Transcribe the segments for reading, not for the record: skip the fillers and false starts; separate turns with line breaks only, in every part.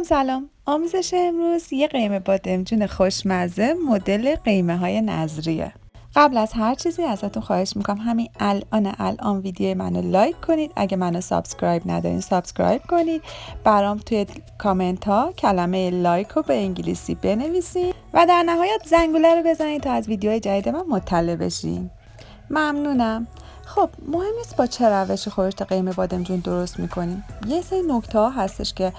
سلام. آموزش امروز یه قیمه بادمجون خوشمزه مدل قیمه های نظریه. قبل از هر چیزی ازتون خواهش میکنم همین الان ویدیو منو لایک کنید. اگه منو سابسکرایب ندارین سابسکرایب کنید. برام توی کامنت ها کلمه لایک رو به انگلیسی بنویسید و در نهایت زنگوله رو بزنید تا از ویدیوهای جدید من مطلع بشین. ممنونم. خب مهم نیست با چه روش خورشت قیمه بادمجون درست میکنیم. یه سری نکته ها هستش که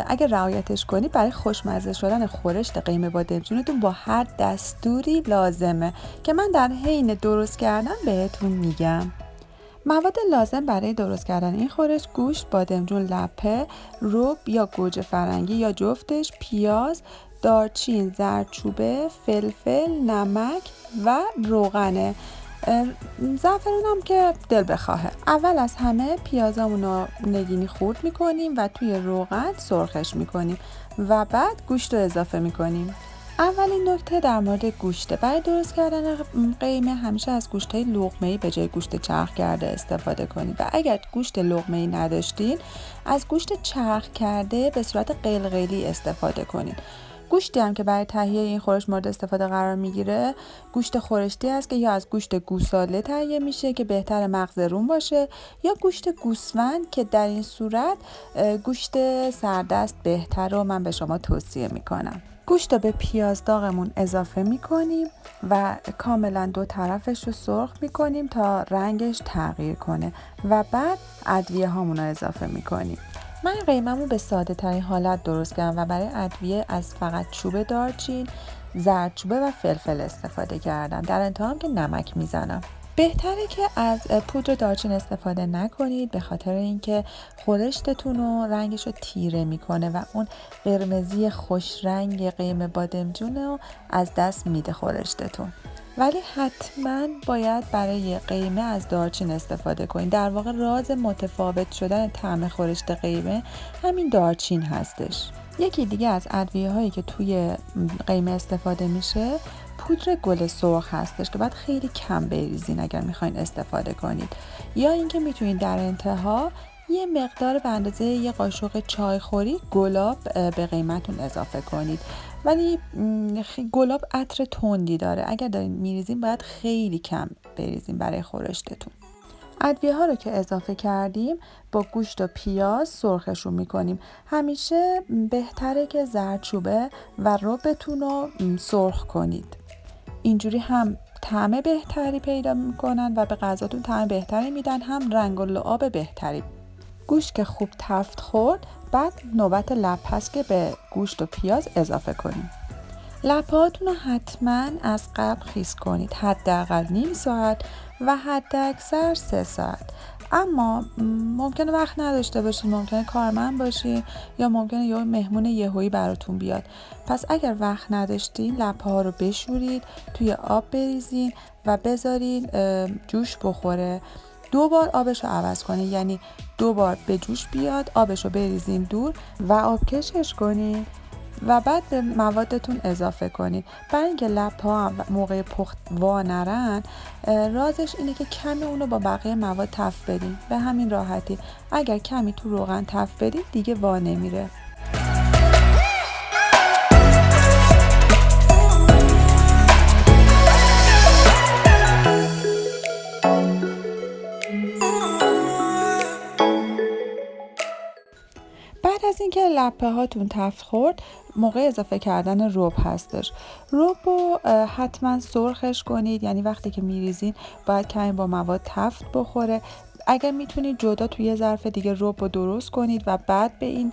اگه رعایتش کنی برای خوشمزه شدن خورشت قیمه بادمجونتون با هر دستوری لازمه که من در حین درست کردن بهتون میگم. مواد لازم برای درست کردن این خورشت: گوشت، بادمجون لپه، رب یا گوجه فرنگی یا جفتش، پیاز، دارچین، زردچوبه، فلفل، نمک و روغنه. زعفرون هم که دل بخواهه. اول از همه پیازامون رو نگینی خورد میکنیم و توی روغن سرخش میکنیم و بعد گوشت رو اضافه میکنیم. اولین نکته در مورد گوشته. برای درست کردن قیمه همیشه از گوشت‌های لقمه‌ای به جای گوشت چرخ کرده استفاده کنید و اگر گوشت لقمه‌ای نداشتین از گوشت چرخ کرده به صورت قلقلی استفاده کنید. گوشتی هم که برای تهیه این خورشت مورد استفاده قرار میگیره گوشت خورشتی است که یا از گوشت گوساله تهیه میشه که بهتر مغز روم باشه یا گوشت گوسفند که در این صورت گوشت سردست بهتر و من به شما توصیه میکنم. گوشت رو به پیاز داغمون اضافه میکنیم و کاملا دو طرفش رو سرخ میکنیم تا رنگش تغییر کنه و بعد ادویه هامون رو اضافه میکنیم. من قیمه‌مو به ساده ترین حالت درست کردم و برای ادویه از فقط چوب دارچین، زردچوبه و فلفل استفاده کردم. در انتها هم که نمک میزنم. بهتره که از پودر دارچین استفاده نکنید به خاطر اینکه خورشتتون رو رنگش رو تیره میکنه و اون قرمزی خوش رنگ قیمه بادمجون رو از دست میده خورشتتون. ولی حتما باید برای قیمه از دارچین استفاده کنید. در واقع راز متفاوت شدن طعم خورشت قیمه همین دارچین هستش. یکی دیگه از ادویه هایی که توی قیمه استفاده میشه پودر گل سرخ هستش که باید خیلی کم بریزین اگر میخواین استفاده کنید، یا اینکه میتونید در انتها یه مقدار به اندازه یه قاشق چای خوری گلاب به قیمتون اضافه کنید. ولی گلاب عطر تندی داره، اگر دارین میریزین باید خیلی کم بریزین برای خورشتتون. ادویه ها رو که اضافه کردیم با گوشت و پیاز سرخشون میکنیم. همیشه بهتره که زردچوبه و ربتون رو سرخ کنید. اینجوری هم طعم بهتری پیدا میکنن و به غذاتون طعم بهتری میدن، هم رنگ و لعاب بهتری. گوشت که خوب تفت خورد بعد نوبت لپه هست که به گوشت و پیاز اضافه کنیم. لپه هاتون رو حتما از قبل خیس کنید، حداقل نیم ساعت و حداکثر 3 ساعت. اما ممکنه وقت نداشته باشین، ممکنه کارمند باشین یا ممکنه یه مهمون یهویی براتون بیاد. پس اگر وقت نداشتین لپه ها رو بشورید، توی آب بریزین و بذارین جوش بخوره. 2 بار آبش رو عوض کنید، یعنی 2 بار به جوش بیاد آبش رو بریزین دور و آبکشش کنید و بعد به موادتون اضافه کنید. برای اینکه لپه ها موقع پخت وا نرن رازش اینه که کمی اونو با بقیه مواد تفت بدین. به همین راحتی. اگر کمی تو روغن تفت بدین دیگه وا نمیره. بعد از اینکه لپه هاتون تفت خورد موقع اضافه کردن رب هستش. رب رو حتما سرخش کنید، یعنی وقتی که میریزین باید کمی با مواد تفت بخوره. اگر میتونید جدا توی ظرف دیگه رب رو درست کنید و بعد به این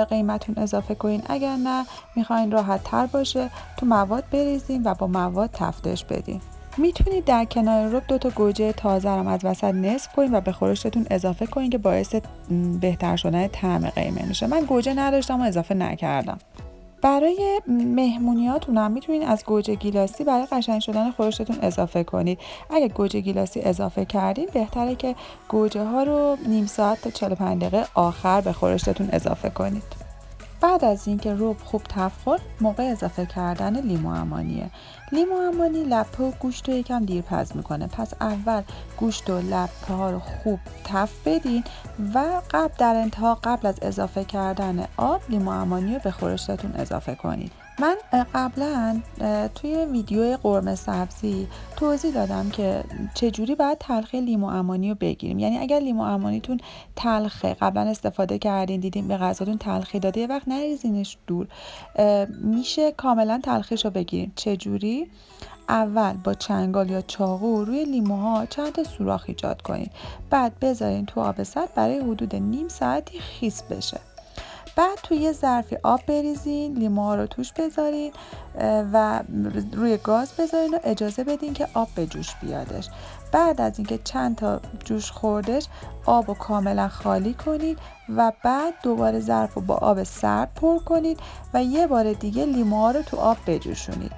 قیمتون اضافه کنید. اگر نه میخواین راحت تر باشه تو مواد بریزین و با مواد تفتش بدین. میتونید در کنار رب 2 تا گوجه تازه رو از وسط نصف کنید و به خورشتتون اضافه کنید که باعث بهتر شدن طعم قیمه میشه. من گوجه نداشتم و اضافه نکردم. برای مهمونیاتون هم میتونید از گوجه گیلاسی برای قشنگ شدن خورشتتون اضافه کنید. اگه گوجه گیلاسی اضافه کردین بهتره که گوجه ها رو نیم ساعت تا 45 دقیقه آخر به خورشتتون اضافه کنید. بعد از اینکه رب خوب تفت خورد، موقع اضافه کردن لیمو عمانیه. لیمو عمانی لپه و گوشت رو یکم دیرپز میکنه، پس اول گوشت و لپه ها رو خوب تفت بدین و در انتها قبل از اضافه کردن آب لیمو عمانی رو به خورشتتون اضافه کنید. من قبلا توی ویدیو قرمه سبزی توضیح دادم که چجوری باید تلخی لیمو عمانی رو بگیریم. یعنی اگر لیمو عمانیتون تلخه، قبلا استفاده کردین دیدین به غذاتون تلخی داده، یه وقت نریزینش دور، میشه کاملا تلخیش رو بگیریم. چجوری؟ اول با چنگال یا چاقو روی لیموها چند تا سوراخ ایجاد کنید، بعد بذارین تو آب سرد برای حدود نیم ساعتی خیس بشه. بعد توی یه ظرفی آب بریزین، لیموها رو توش بذارین و روی گاز بذارین و اجازه بدین که آب به جوش بیادش. بعد از اینکه چند تا جوش خوردش، آب رو کاملا خالی کنید و بعد دوباره ظرف رو با آب سرد پر کنید و یه بار دیگه لیموها رو تو آب بجوشونید.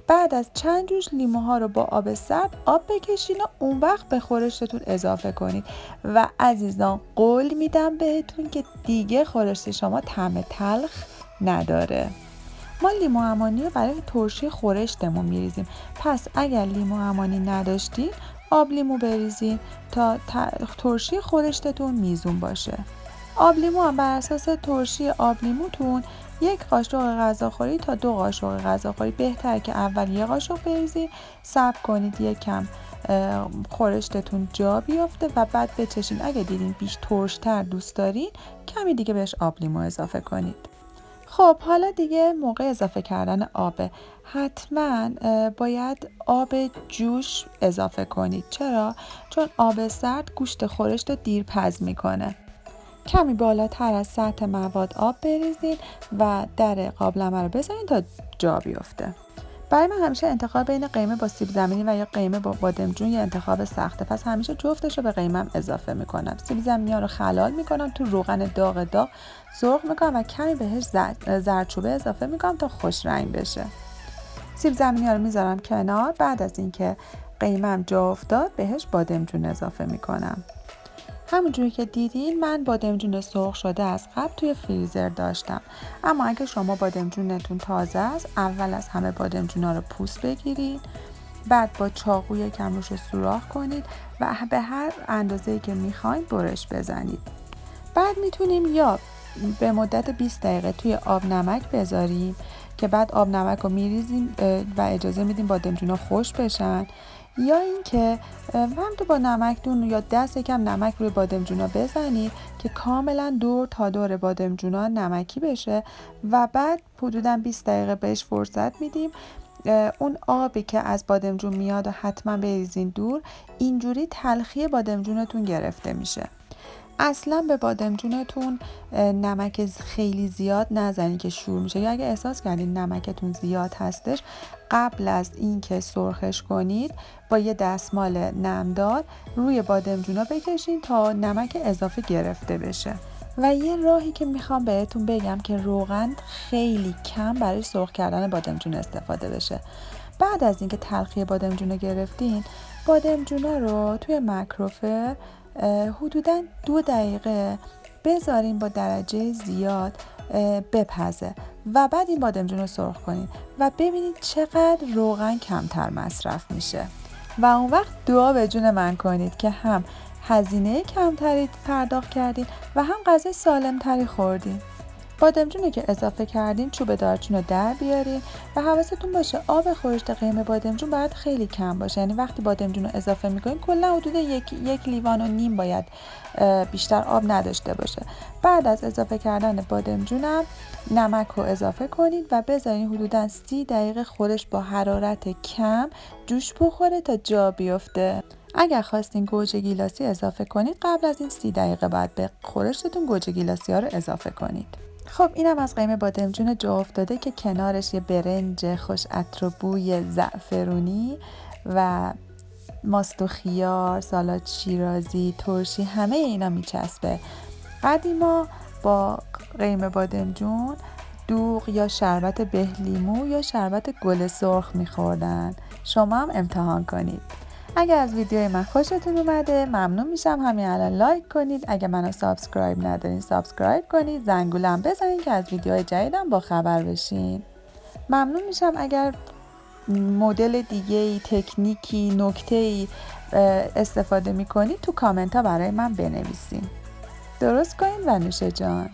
بعد از چند جوش لیموها رو با آب سرد آب بکشین و اون وقت به خورشتتون اضافه کنید. و عزیزان قول میدم بهتون که دیگه خورشت شما طعم تلخ نداره. ما لیمو عمانی رو برای ترشی خورشتمون میریزیم، پس اگر لیمو عمانی نداشتین آب لیمو بریزین تا ترشی خورشتتون میزون باشه. آب لیمو هم بر اساس ترشی آب لیموتون 1 قاشق غذاخوری تا 2 قاشق غذاخوری، بهتره که اول 1 قاشق بریزید، صبر کنید یکم خورشتتون جا بیافته و بعد بچشین. اگه دیدین بیش ترش‌تر دوست دارین کمی دیگه بهش آب لیمو اضافه کنید. خب حالا دیگه موقع اضافه کردن آبه. حتما باید آب جوش اضافه کنید. چرا؟ چون آب سرد گوشت خورشت رو دیرپز میکنه. کمی بالاتر از سطح مواد آب بریزین و در قابلمه رو بذارین تا جا بیفته. برای من همیشه انتخاب بین قیمه با سیب زمینی و یا قیمه با بادمجون یه انتخاب سخته، پس همیشه جفتش رو به قیمم اضافه میکنم. سیب زمینی ها رو خلال میکنم، تو روغن داغ سرخ میکنم و کمی بهش زردچوبه اضافه میکنم تا خوش رنگ بشه. سیب زمینی ها رو میذارم کنار. بعد از اینکه قیمم جا افتاد بهش بادمجون اضافه میکنم. همونجوری که دیدین من بادمجون سرخ شده از قبل توی فریزر داشتم، اما اگه شما بادمجونتون تازه است اول از همه بادمجونا رو پوست بگیرید، بعد با چاقو یکم روش سوراخ کنید و به هر اندازه‌ای که میخواین برش بزنید. بعد میتونیم یا به مدت 20 دقیقه توی آب نمک بذاریم که بعد آب نمک رو میریزیم و اجازه میدیم بادمجونا خوش بشن، یا اینکه همونطور با نمکتون یا دست یکم نمک روی بادمجونا بزنید که کاملا دور تا دور بادمجونا نمکی بشه و بعد حدودا 20 دقیقه بهش فرصت میدیم. اون آبی که از بادمجون میاد و حتما بریزین دور، اینجوری تلخی بادمجونتون گرفته میشه. اصلا به بادمجونتون نمک خیلی زیاد نزنید که شور میشه، یا اگه احساس کردین نمکتون زیاد هستش قبل از اینکه سرخش کنید با یه دستمال نمدار روی بادمجونا بکشین تا نمک اضافه گرفته بشه. و یه راهی که میخوام بهتون بگم که روغن خیلی کم برای سرخ کردن بادمجون استفاده بشه. بعد از اینکه تلخی بادمجون گرفتین، بادمجونا رو توی مایکروفر حدوداً 2 دقیقه بذارین با درجه زیاد بپزه و بعد این بادمجون رو سرخ کنین و ببینید چقدر روغن کمتر مصرف میشه و اون وقت دعا به جون من کنید که هم هزینه کمتری پرداخت کردین و هم غذای سالمتری خوردین. بادمجونی که اضافه کردین چوب دارچین رو در بیارین و حواستون باشه آب خورشت قیمه بادمجون باید خیلی کم باشه. یعنی وقتی بادمجون رو اضافه میکنین کلا حدود یک لیوان و نیم باید بیشتر آب نداشته باشه. بعد از اضافه کردن بادمجونم نمک رو اضافه کنید و بذارین حدودا 30 دقیقه خورش با حرارت کم جوش بخوره تا جا بیفته. اگر خواستین گوجه گیلاسی اضافه کنید قبل از این 30 دقیقه بعد به خورشتتون گوجه گیلاسی ها رو اضافه کنید. خب اینم از قیمه بادمجون جا افتاده که کنارش یه برنج خوش عطر و بوی زعفرونی و ماست و خیار، سالاد شیرازی، ترشی، همه اینا میچسبه. قدیما با قیمه بادمجون دوغ یا شربت بهلیمو یا شربت گل سرخ میخوردن. شما هم امتحان کنید. اگر از ویدیوی من خوشتون اومده ممنون میشم همین الان لایک کنید. اگر منو سابسکرایب ندارین سابسکرایب کنید، زنگوله بزنید که از ویدیوهای جدیدم با خبر بشین. ممنون میشم اگر مدل دیگه‌ای، تکنیکی، نکته‌ای استفاده میکنید تو کامنت ها برای من بنویسین. درست کنید و نوش جان.